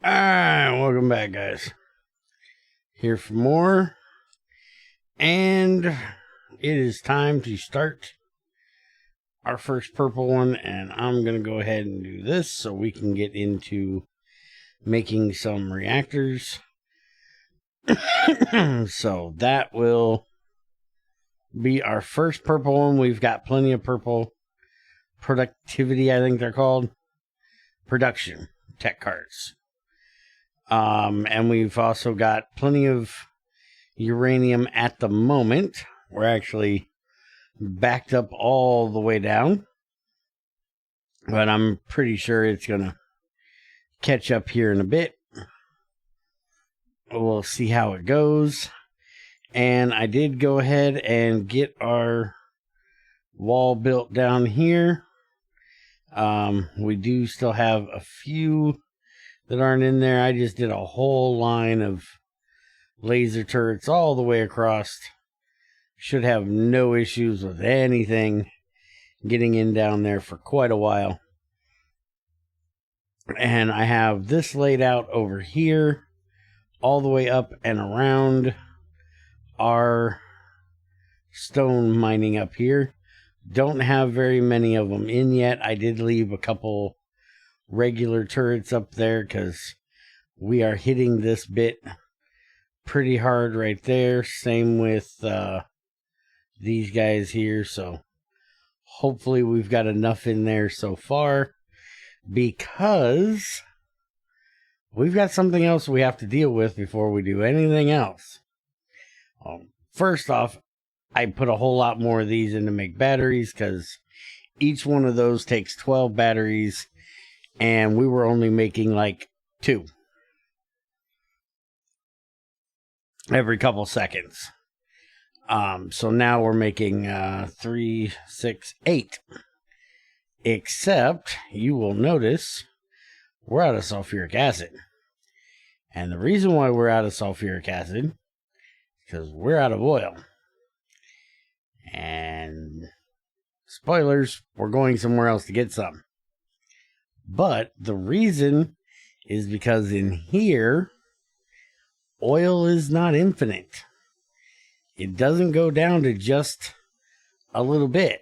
Alright, welcome back, guys. Here for more. And it is time to start our first purple one. And I'm going to go ahead and do this so we can get into making some reactors. So that will be our first purple one. We've got plenty of purple productivity, I think they're called. Production tech cards. And we've also got plenty of uranium at the moment. We're actually backed up all the way down, but I'm pretty sure it's going to catch up here in a bit. We'll see how it goes. And I did go ahead and get our wall built down here. We do still have a few that aren't in there. I just did a whole line of laser turrets all the way across. Should have no issues with anything getting in down there for quite a while. And I have this laid out over here, all the way up and around our stone mining up here. Don't have very many of them in yet. I did leave a couple regular turrets up there because we are hitting this bit pretty hard right there. Same with these guys here. So hopefully we've got enough in there so far, because we've got something else we have to deal with before we do anything else. First off, I put a whole lot more of these in to make batteries, because each one of those takes 12 batteries. And we were only making like 2 every couple seconds. So now we're making 3, 6, 8. Except you will notice we're out of sulfuric acid. And the reason why we're out of sulfuric acid is because we're out of oil. And spoilers, we're going somewhere else to get some. But the reason is because in here, oil is not infinite. It doesn't go down to just a little bit.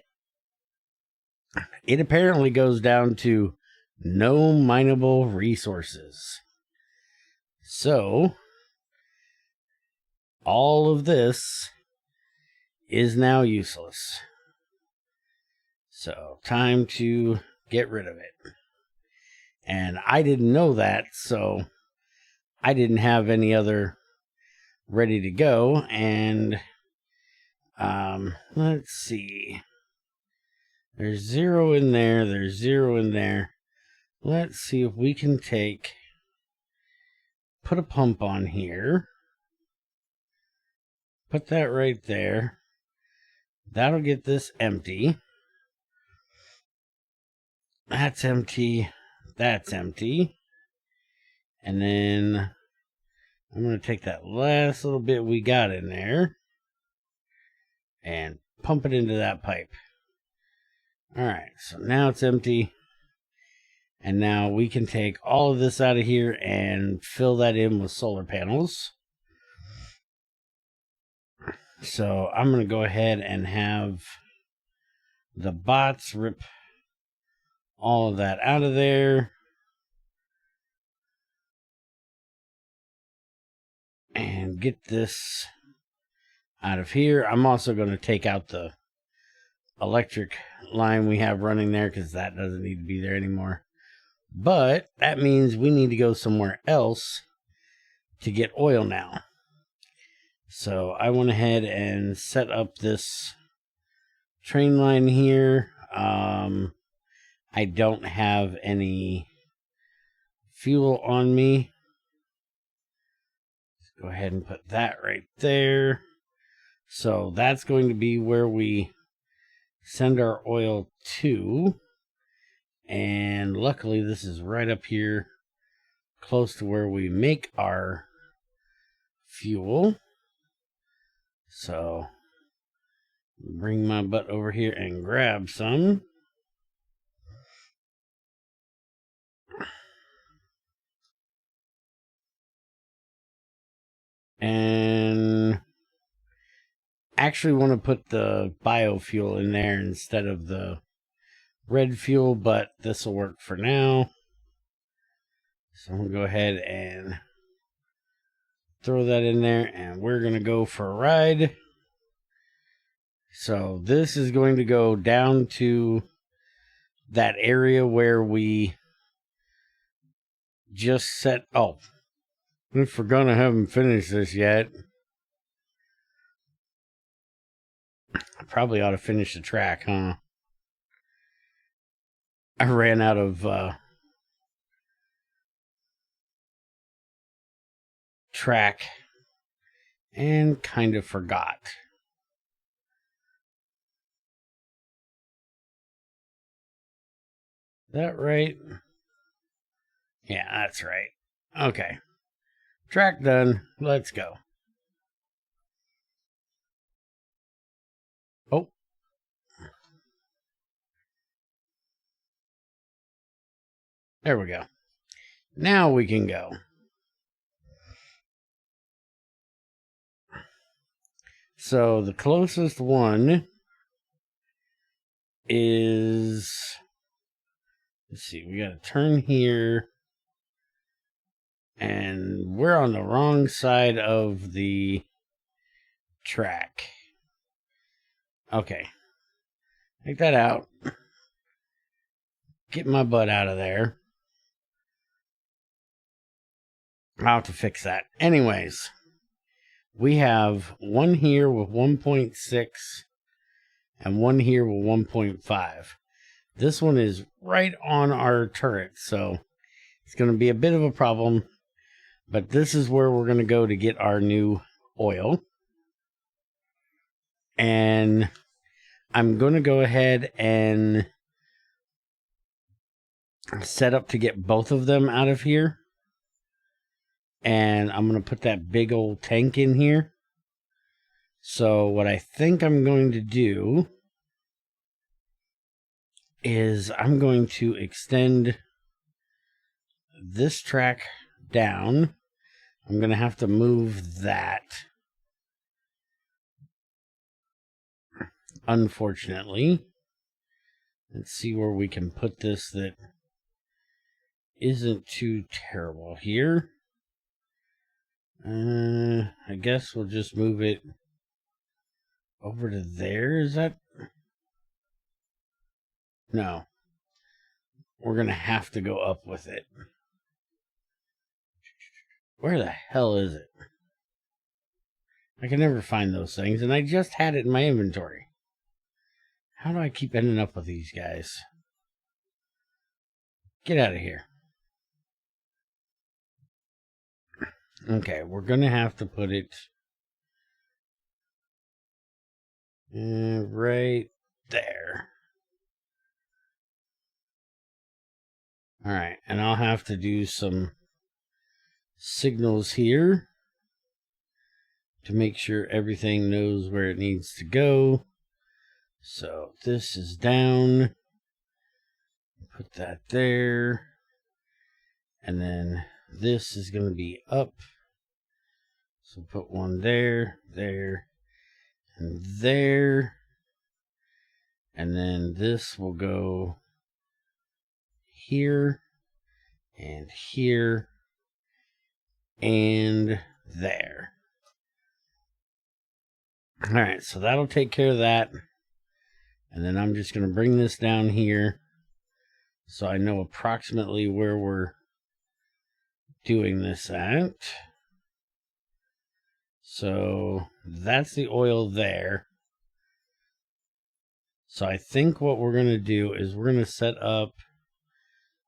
It apparently goes down to no mineable resources. So, all of this is now useless. So, time to get rid of it. And I didn't know that, so I didn't have any other ready to go. And let's see. There's 0 in there. There's 0 in there. Let's see if we can put a pump on here. Put that right there. That'll get this empty. That's empty. That's empty. And then I'm going to take that last little bit we got in there and pump it into that pipe. Alright, so now it's empty. And now we can take all of this out of here and fill that in with solar panels. So I'm going to go ahead and have the bots rip all of that out of there. And get this out of here. I'm also going to take out the electric line we have running there, because that doesn't need to be there anymore. But that means we need to go somewhere else to get oil now. So I went ahead and set up this train line here. I don't have any fuel on me. Let's go ahead and put that right there. So that's going to be where we send our oil to. And luckily this is right up here, close to where we make our fuel. So bring my butt over here and grab some. actually want to put the biofuel in there instead of the red fuel, but this will work for now. So I'm going to go ahead and throw that in there, and we're going to go for a ride. So this is going to go down to that area where we just set... Oh, I forgot I haven't finished this yet. I probably ought to finish the track, huh? I ran out of track and kind of forgot. Is that right? Yeah, that's right. Okay. Track done. Let's go. Oh. There we go. Now we can go. So the closest one is... Let's see, we got to turn here. And we're on the wrong side of the track. Okay. Take that out. Get my butt out of there. I'll have to fix that. Anyways, we have one here with 1.6 and one here with 1.5. This one is right on our turret, so it's going to be a bit of a problem. But this is where we're going to go to get our new oil. And I'm going to go ahead and set up to get both of them out of here. And I'm going to put that big old tank in here. So what I think I'm going to do is I'm going to extend this track down. I'm going to have to move that, unfortunately. Let's see where we can put this that isn't too terrible here. I guess we'll just move it over to there. Is that... No. We're going to have to go up with it. Where the hell is it? I can never find those things, and I just had it in my inventory. How do I keep ending up with these guys? Get out of here. Okay, we're going to have to put it right there. Alright, and I'll have to do some signals here to make sure everything knows where it needs to go. So this is down. Put that there. And then this is going to be up. So put one there, there, and there. And then this will go here, and here, and there. Alright, so that'll take care of that. And then I'm just going to bring this down here so I know approximately where we're doing this at. So that's the oil there. So I think what we're going to do is we're going to set up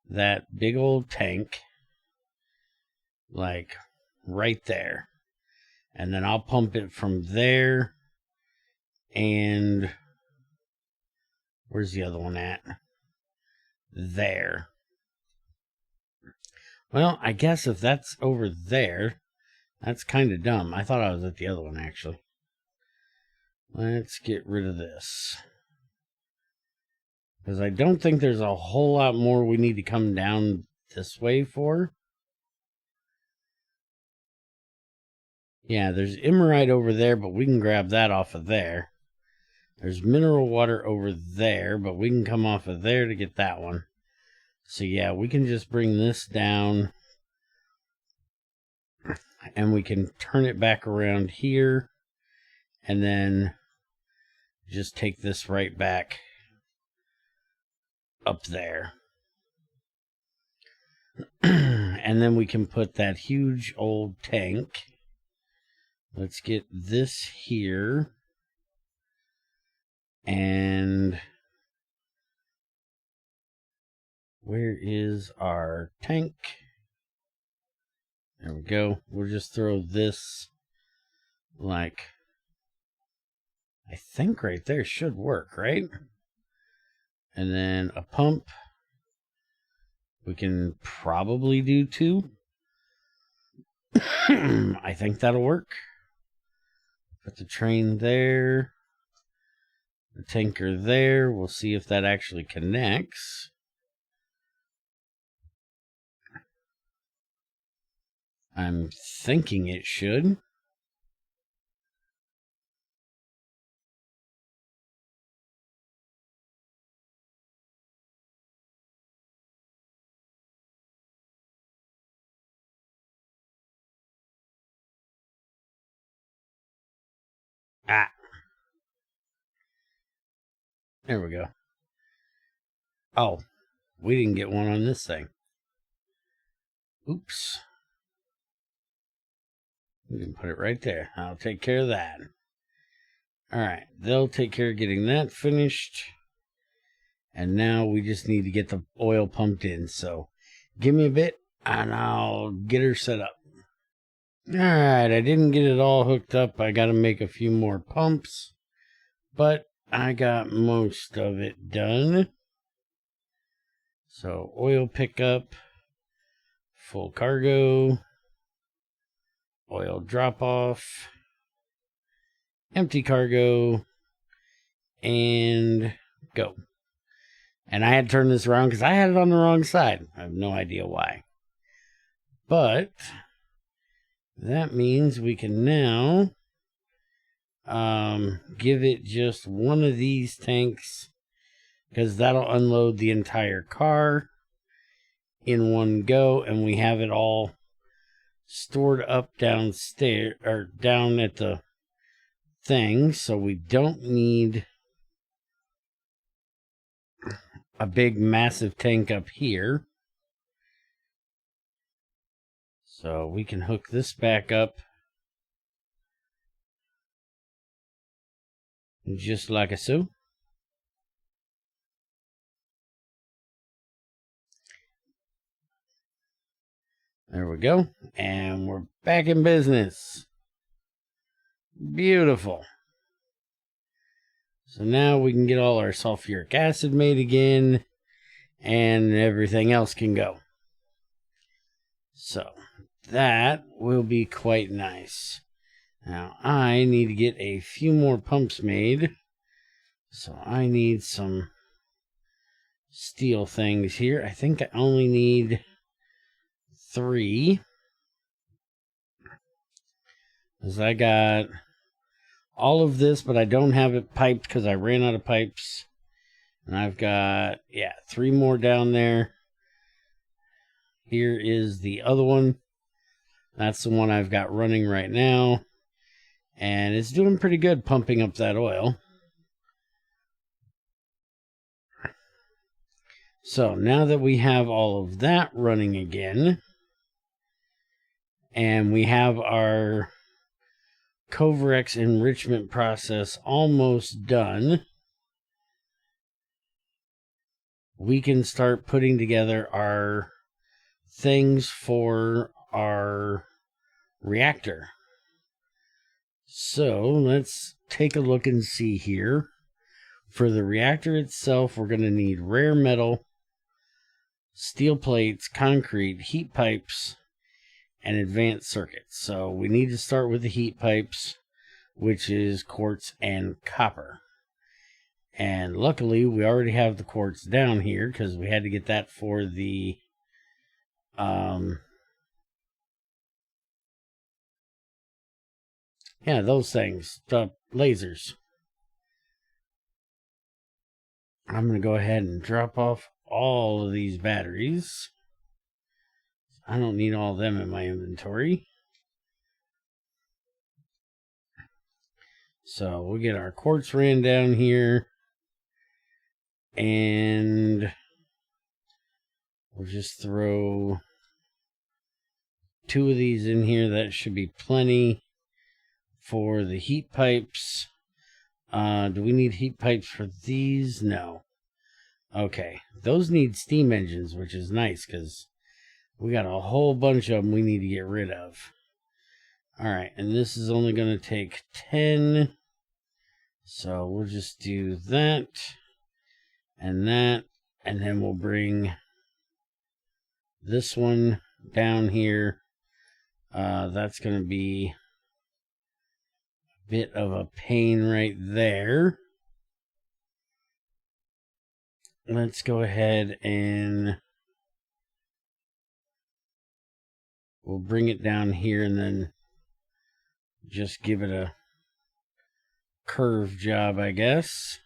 that big old tank like right there. And then I'll pump it from there. And where's the other one at? There. Well, I guess if that's over there, that's kind of dumb. I thought I was at the other one, actually. Let's get rid of this. Because I don't think there's a whole lot more we need to come down this way for. Yeah, there's emerite over there, but we can grab that off of there. There's mineral water over there, but we can come off of there to get that one. So yeah, we can just bring this down. And we can turn it back around here. And then just take this right back up there. And then we can put that huge old tank. Let's get this here. And where is our tank? There we go. We'll just throw this, like, I think right there should work, right? And then a pump. We can probably do 2. I think that'll work. Put the train there. The tanker there. We'll see if that actually connects. I'm thinking it should. Ah. There we go. Oh, we didn't get one on this thing. Oops. We can put it right there. I'll take care of that. Alright, they'll take care of getting that finished. And now we just need to get the oil pumped in. So give me a bit and I'll get her set up. Alright, I didn't get it all hooked up. I got to make a few more pumps. But I got most of it done. So oil pickup, full cargo, oil drop off, empty cargo, and go. And I had to turn this around because I had it on the wrong side. I have no idea why. But that means we can now give it just one of these tanks, because that'll unload the entire car in one go, and we have it all stored up downstairs or down at the thing, so we don't need a big massive tank up here. So we can hook this back up just like a so. There we go. And we're back in business. Beautiful. So now we can get all our sulfuric acid made again, and everything else can go. So that will be quite nice. Now I need to get a few more pumps made. So I need some steel things here. I think I only need 3. Because I got all of this, but I don't have it piped because I ran out of pipes. And I've got, 3 more down there. Here is the other one. That's the one I've got running right now. And it's doing pretty good pumping up that oil. So now that we have all of that running again, and we have our Covarex enrichment process almost done, we can start putting together our things for our reactor. So let's take a look and see here. For the reactor itself, we're going to need rare metal, steel plates, concrete, heat pipes, and advanced circuits. So we need to start with the heat pipes, which is quartz and copper. And luckily, we already have the quartz down here because we had to get that for the Yeah, those things. Lasers. I'm going to go ahead and drop off all of these batteries. I don't need all of them in my inventory. So we'll get our quartz ran down here. And we'll just throw 2 of these in here. That should be plenty for the heat pipes. Do we need heat pipes for these? No. Okay. Those need steam engines, which is nice because we got a whole bunch of them we need to get rid of. Alright, and this is only going to take 10. So we'll just do that and that. And then we'll bring this one down here. That's going to be a bit of a pain right there. Let's go ahead and we'll bring it down here and then just give it a curve job, I guess.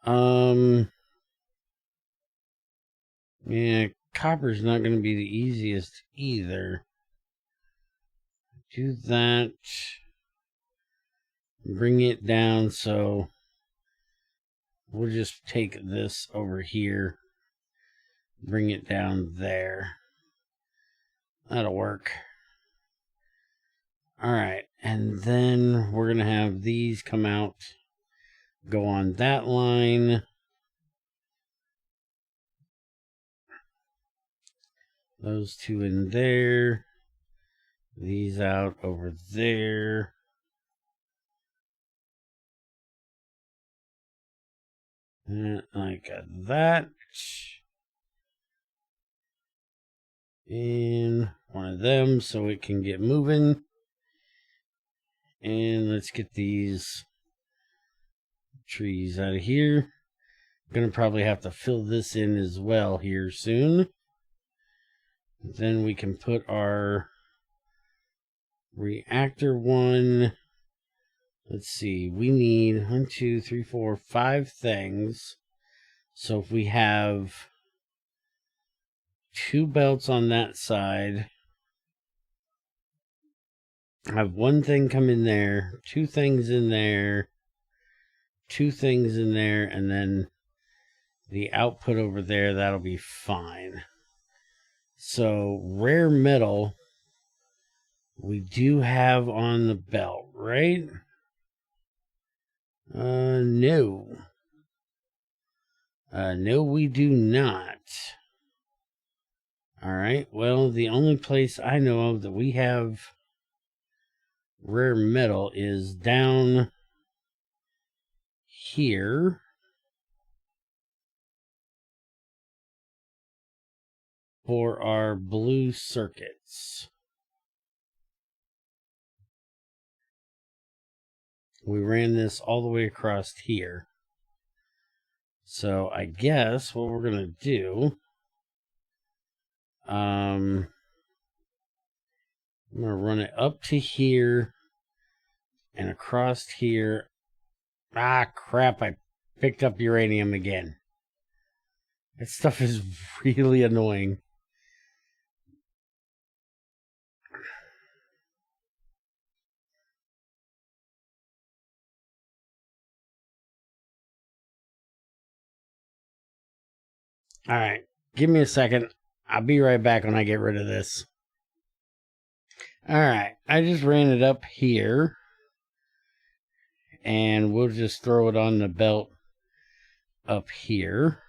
Yeah, copper's not going to be the easiest either. Do that. Bring it down, so we'll just take this over here. Bring it down there. That'll work. Alright, and then we're going to have these come out, go on that line. Those 2 in there. These out over there. And like that. And one of them so it can get moving. And let's get these trees out of here. Gonna probably have to fill this in as well here soon. Then we can put our reactor one. Let's see, we need 1, 2, 3, 4, 5 things. So if we have 2 belts on that side, I have 1 thing come in there, 2 things in there, 2 things in there, and then the output over there, that'll be fine. So rare metal we do have on the belt, right? No. No, we do not. Alright, well, the only place I know of that we have rare metal is down here. For our blue circuits. We ran this all the way across here. So I guess what we're going to do, I'm going to run it up to here and across here. Ah, crap, I picked up uranium again. That stuff is really annoying. Alright, give me a second. I'll be right back when I get rid of this. Alright, I just ran it up here. And we'll just throw it on the belt up here.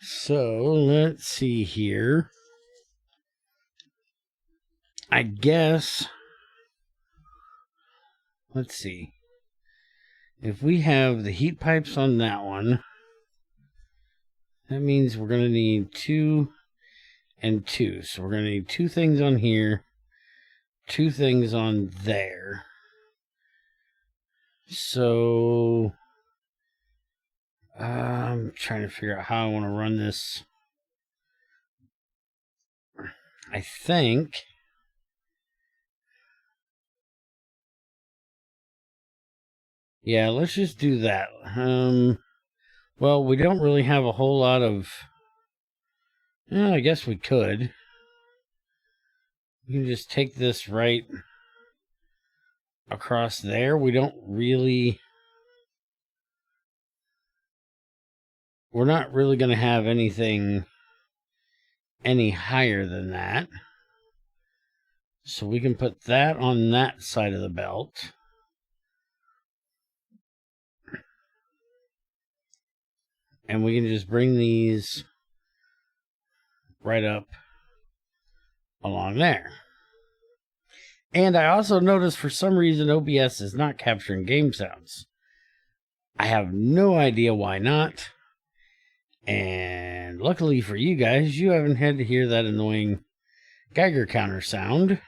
So let's see here. I guess, let's see. If we have the heat pipes on that one, that means we're going to need 2 and 2. So we're going to need 2 things on here, 2 things on there. So I'm trying to figure out how I want to run this. I think yeah, let's just do that. Well, we don't really have a whole lot of... Yeah, I guess we could. We can just take this right across there. We don't really... We're not really going to have anything any higher than that. So we can put that on that side of the belt. And we can just bring these right up along there. And I also noticed for some reason OBS is not capturing game sounds. I have no idea why not. And luckily for you guys, you haven't had to hear that annoying Geiger counter sound.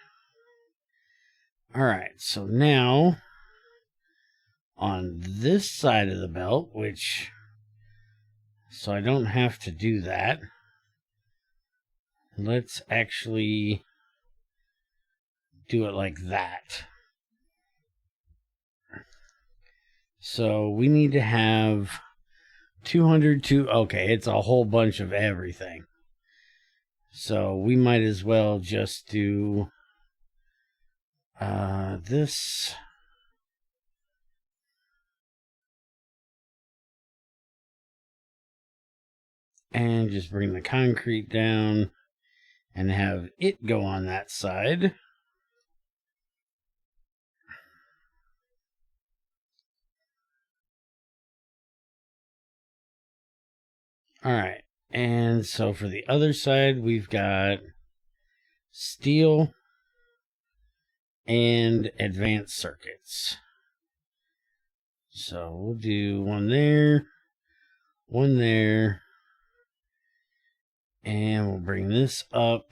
Alright, so now on this side of the belt, which... So I don't have to do that. Let's actually do it like that. So we need to have 202. Okay, it's a whole bunch of everything. So we might as well just do this. And just bring the concrete down and have it go on that side. All right. And so for the other side, we've got steel and advanced circuits. So we'll do one there, and we'll bring this up.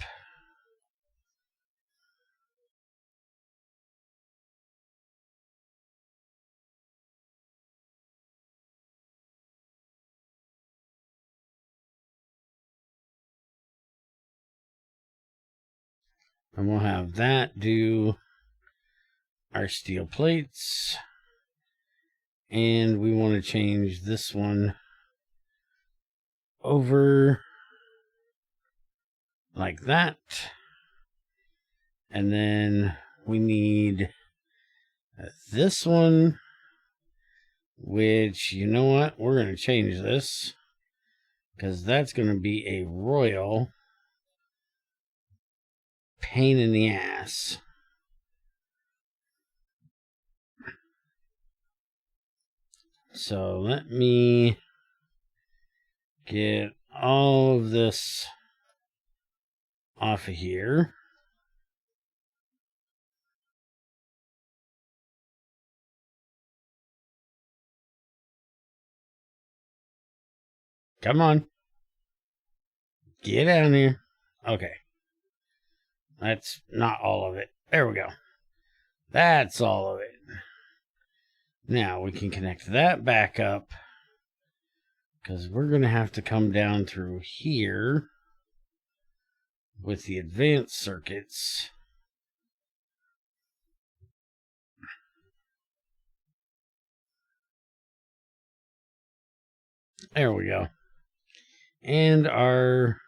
And we'll have that do our steel plates. And we want to change this one over like that. And then we need this one, which, you know what? We're going to change this because that's going to be a royal pain in the ass. So let me get all of this off of here. Come on. Get down here. Okay. That's not all of it. There we go. That's all of it. Now we can connect that back up because we're going to have to come down through here with the advanced circuits. There we go. And our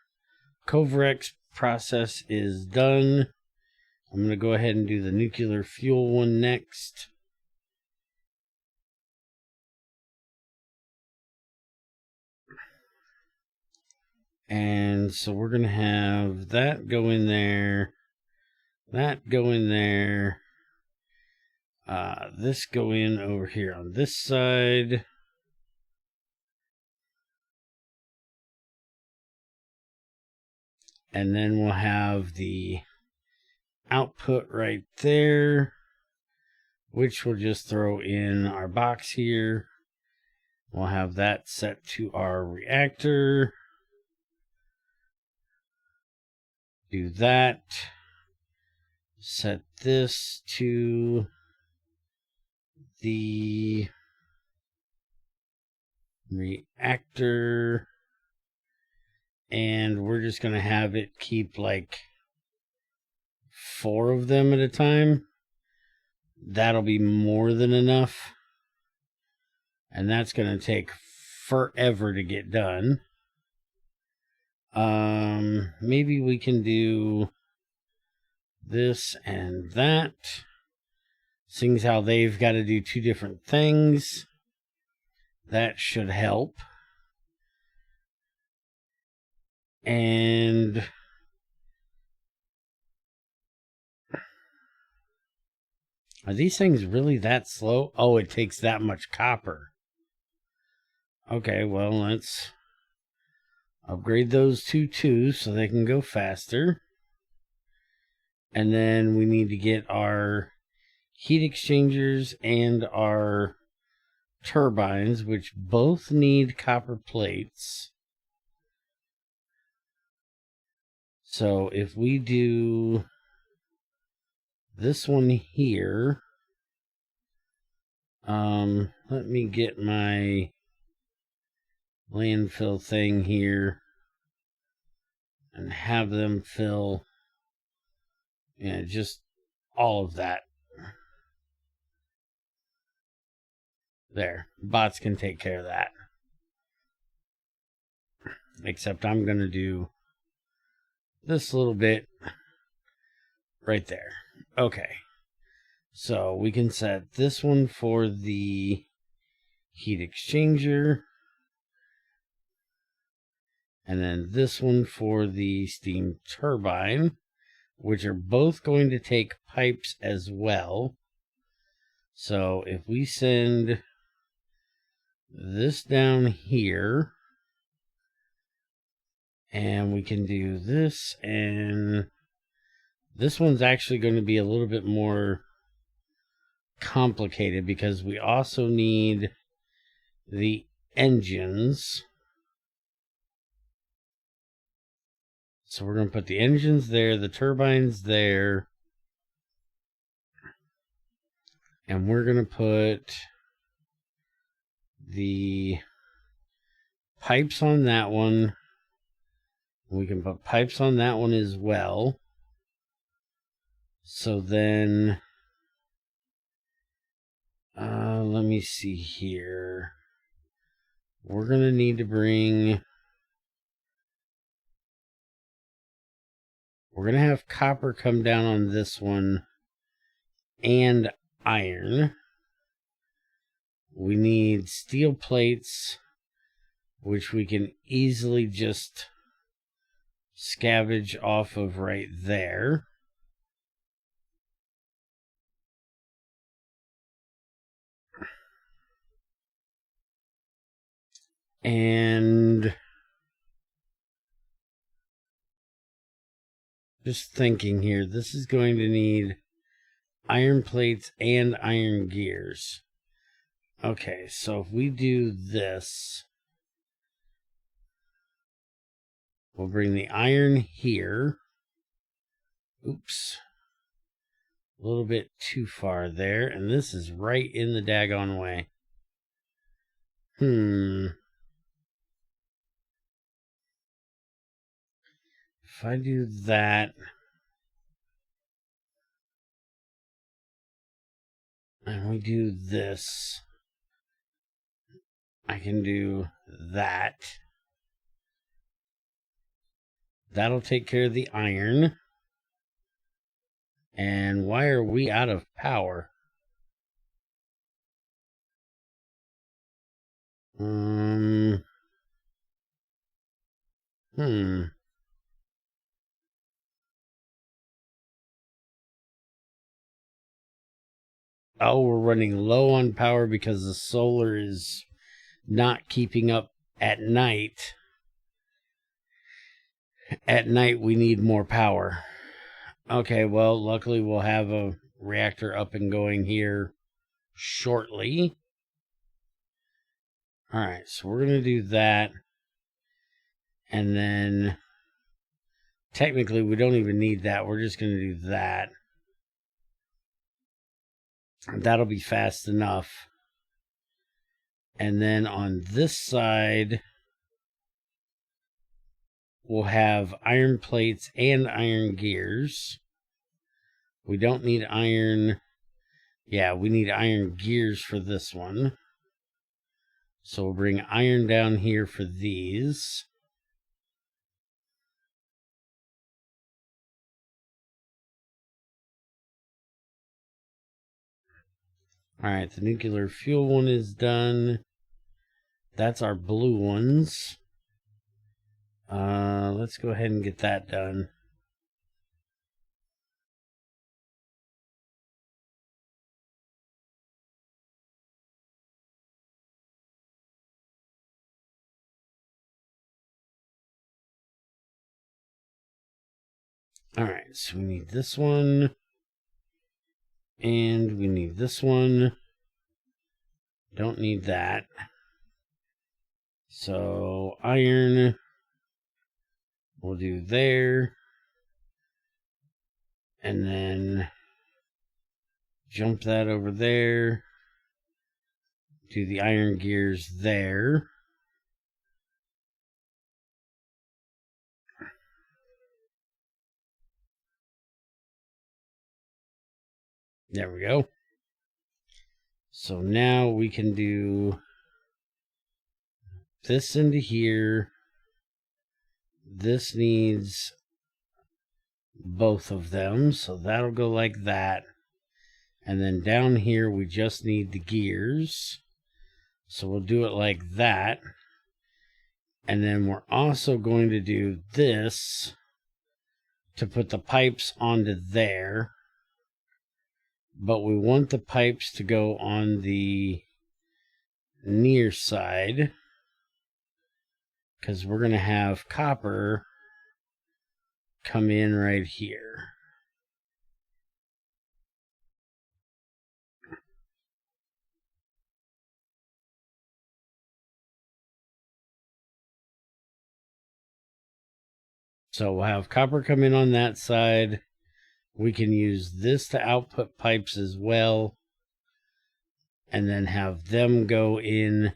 Covrex process is done. I'm going to go ahead and do the nuclear fuel one next. And so we're going to have that go in there, that go in there, this go in over here on this side. And then we'll have the output right there, which we'll just throw in our box here. We'll have that set to our reactor. Do that. Set this to the reactor, and we're just going to have it keep like 4 of them at a time. That'll be more than enough, and that's going to take forever to get done. Maybe we can do this and that. Seeing how they've got to do 2 different things, that should help. And are these things really that slow? Oh, it takes that much copper. Okay, well, let's upgrade those 2 so they can go faster. And then we need to get our heat exchangers and our turbines, which both need copper plates. So if we do this one here, let me get my landfill thing here and have them fill, yeah, just all of that. There, bots can take care of that. Except I'm going to do this little bit right there. Okay. So we can set this one for the heat exchanger. And then this one for the steam turbine, which are both going to take pipes as well. So if we send this down here, and we can do this, and this one's actually going to be a little bit more complicated because we also need the engines. So we're going to put the engines there, the turbines there, and we're going to put the pipes on that one. We can put pipes on that one as well. So then, let me see here. We're going to need to bring, we're going to have copper come down on this one and iron. We need steel plates, which we can easily just scavenge off of right there. And just thinking here, this is going to need iron plates and iron gears. Okay, so if we do this, we'll bring the iron here. Oops. A little bit too far there, and this is right in the daggone way. If I do that, and we do this, I can do that. That'll take care of the iron. And why are we out of power? Oh, we're running low on power because the solar is not keeping up at night. At night, we need more power. Okay, well, luckily we'll have a reactor up and going here shortly. Alright, so we're going to do that. And then, technically, we don't even need that. We're just going to do that. That'll be fast enough. And then on this side, we'll have iron plates and iron gears. We don't need iron. Yeah, we need iron gears for this one. So we'll bring iron down here for these. Alright, the nuclear fuel one is done. That's our blue ones. Let's go ahead and get that done. Alright, so we need this one. And we need this one. Don't need that. So iron we'll do there. And then jump that over there. Do the iron gears there. There we go. So now we can do this into here. This needs both of them, so that'll go like that. And then down here we just need the gears, so we'll do it like that. And then we're also going to do this to put the pipes onto there, but we want the pipes to go on the near side because we're going to have copper come in right here. So we'll have copper come in on that side. We can use this to output pipes as well, and then have them go in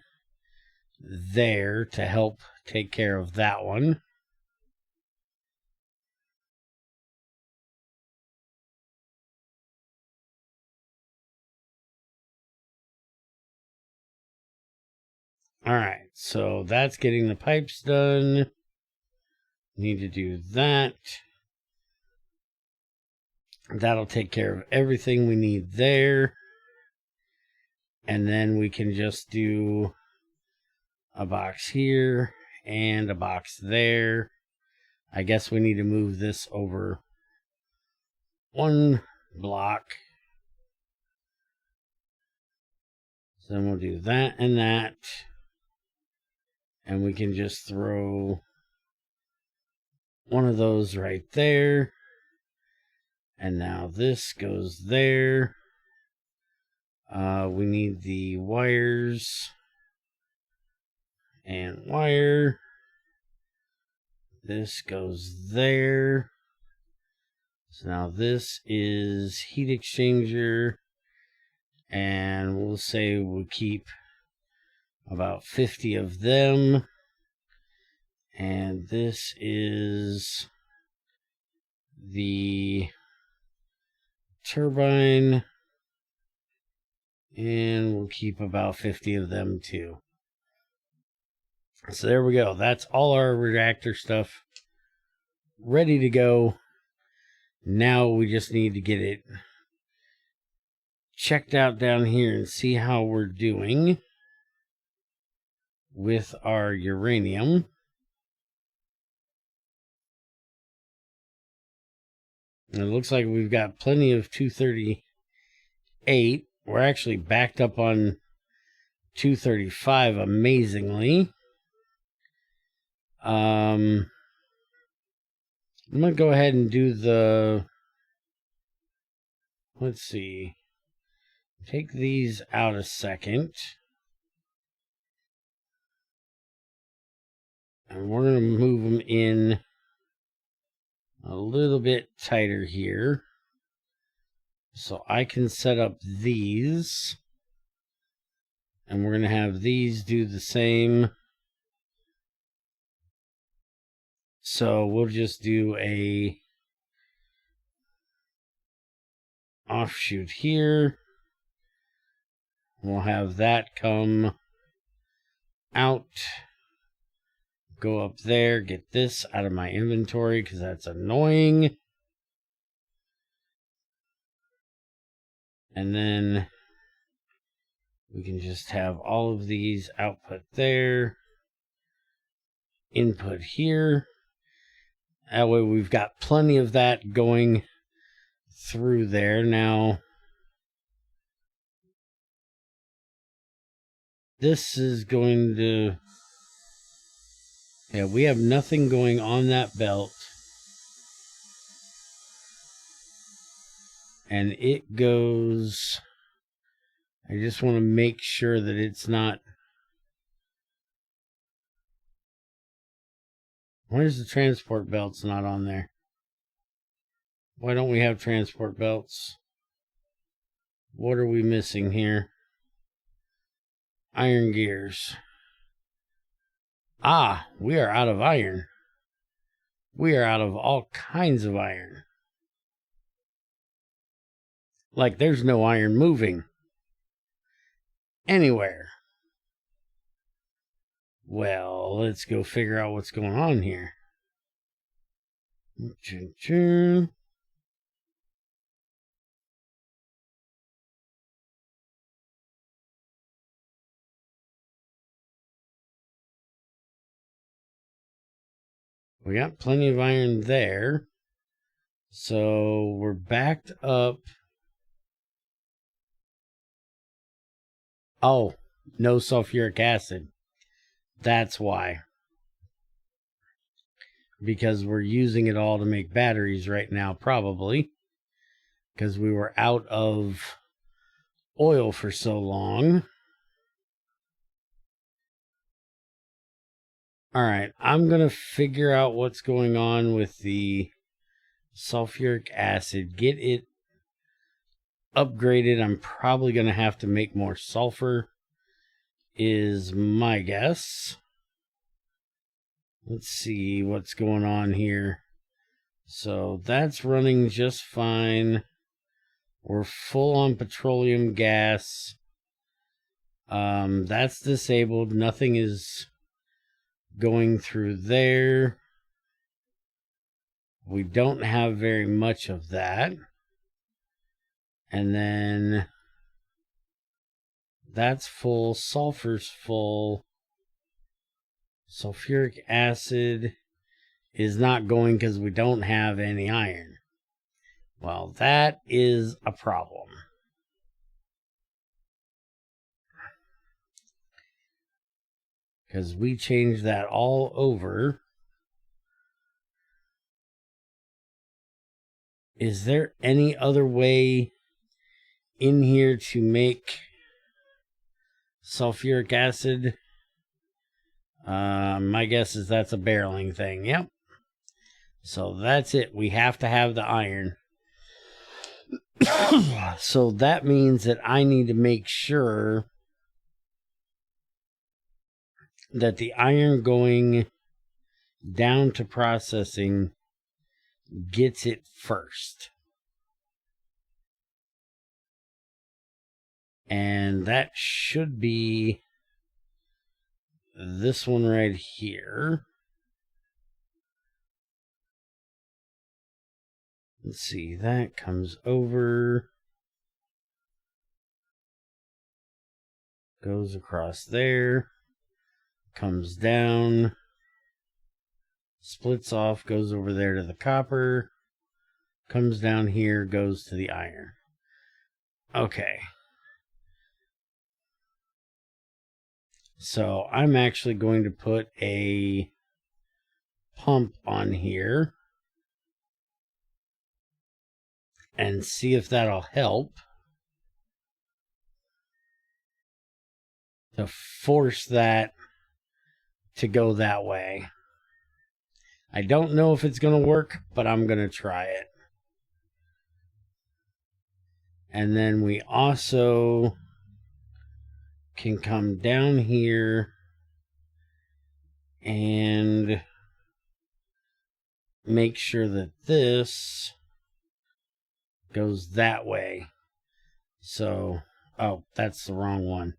there to help take care of that one. Alright, so that's getting the pipes done. Need to do that. That'll take care of everything we need there. And then we can just do a box here and a box there. I guess we need to move this over one block. So then we'll do that and that. And we can just throw one of those right there. And now this goes there. We need the wires and wire. This goes there. So now this is heat exchanger. And we'll say we'll keep about 50 of them. And this is the turbine. And we'll keep about 50 of them too. So there we go. That's all our reactor stuff ready to go. Now we just need to get it checked out down here and see how we're doing with our uranium. And it looks like we've got plenty of 238. We're actually backed up on 235 amazingly. I'm going to go ahead and do the... Let's see. Take these out a second. And we're going to move them in a little bit tighter here. So I can set up these. And we're going to have these do the same. So we'll just do a offshoot here. We'll have that come out, go up there, get this out of my inventory because that's annoying. And then we can just have all of these output there, input here. That way we've got plenty of that going through there. Now, this is going to... Yeah, we have nothing going on that belt. And it goes... I just want to make sure that it's not... Where's the transport belts not on there? Why don't we have transport belts? What are we missing here? Iron gears. Ah, we are out of iron. We are out of all kinds of iron. Like there's no iron moving anywhere. Well, let's go figure out what's going on here. We got plenty of iron there. So we're backed up. Oh, no sulfuric acid. That's why. Because we're using it all to make batteries right now, probably. Because we were out of oil for so long. Alright, I'm going to figure out what's going on with the sulfuric acid. Get it upgraded. I'm probably going to have to make more sulfur, is my guess. Let's see what's going on here. So that's running just fine. We're full on petroleum gas. That's disabled. Nothing is going through there. We don't have very much of that. And then that's full. Sulfur's full. Sulfuric acid is not going because we don't have any iron. Well, that is a problem. Because we changed that all over. Is there any other way in here to make sulfuric acid? My guess is that's a barreling thing. Yep. So that's it. We have to have the iron. So that means that I need to make sure that the iron going down to processing gets it first. And that should be this one right here. Let's see, that comes over, goes across there, comes down, splits off, goes over there to the copper, comes down here, goes to the iron. Okay. So I'm actually going to put a pump on here and see if that'll help to force that to go that way. I don't know if it's going to work, but I'm going to try it. And then we also can come down here and make sure that this goes that way. So, oh, that's the wrong one.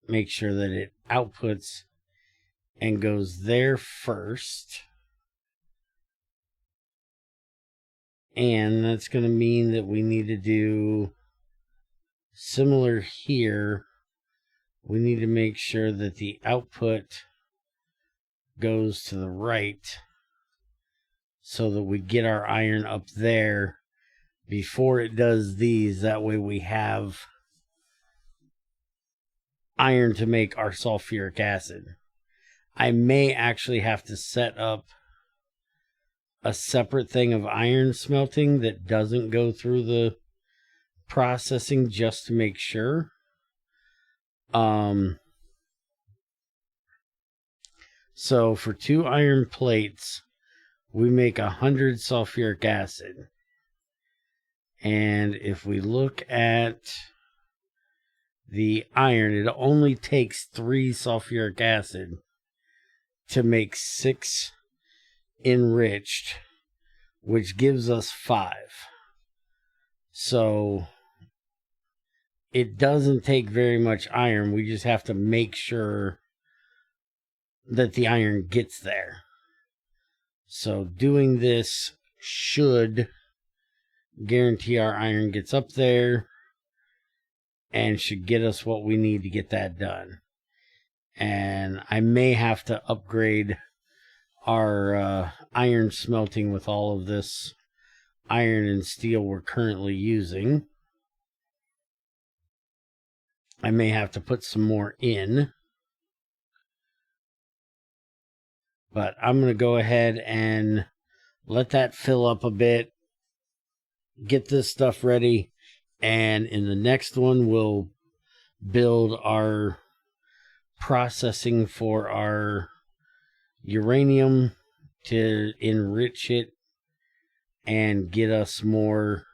Make sure that it outputs and goes there first. And that's going to mean that we need to do similar here. We need to make sure that the output goes to the right so that we get our iron up there before it does these. That way we have iron to make our sulfuric acid. I may actually have to set up a separate thing of iron smelting that doesn't go through the processing just to make sure. So for 2 iron plates, we make 100 sulfuric acid. And if we look at the iron, it only takes 3 sulfuric acid to make 6 enriched, which gives us 5. So it doesn't take very much iron. We just have to make sure that the iron gets there. So doing this should guarantee our iron gets up there and should get us what we need to get that done. And I may have to upgrade our iron smelting with all of this iron and steel we're currently using. I may have to put some more in. But I'm going to go ahead and let that fill up a bit. Get this stuff ready. And in the next one, we'll build our processing for our uranium to enrich it and get us more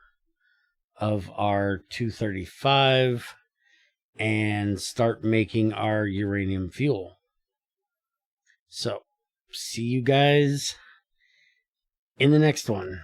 of our 235 and start making our uranium fuel. So, see you guys in the next one.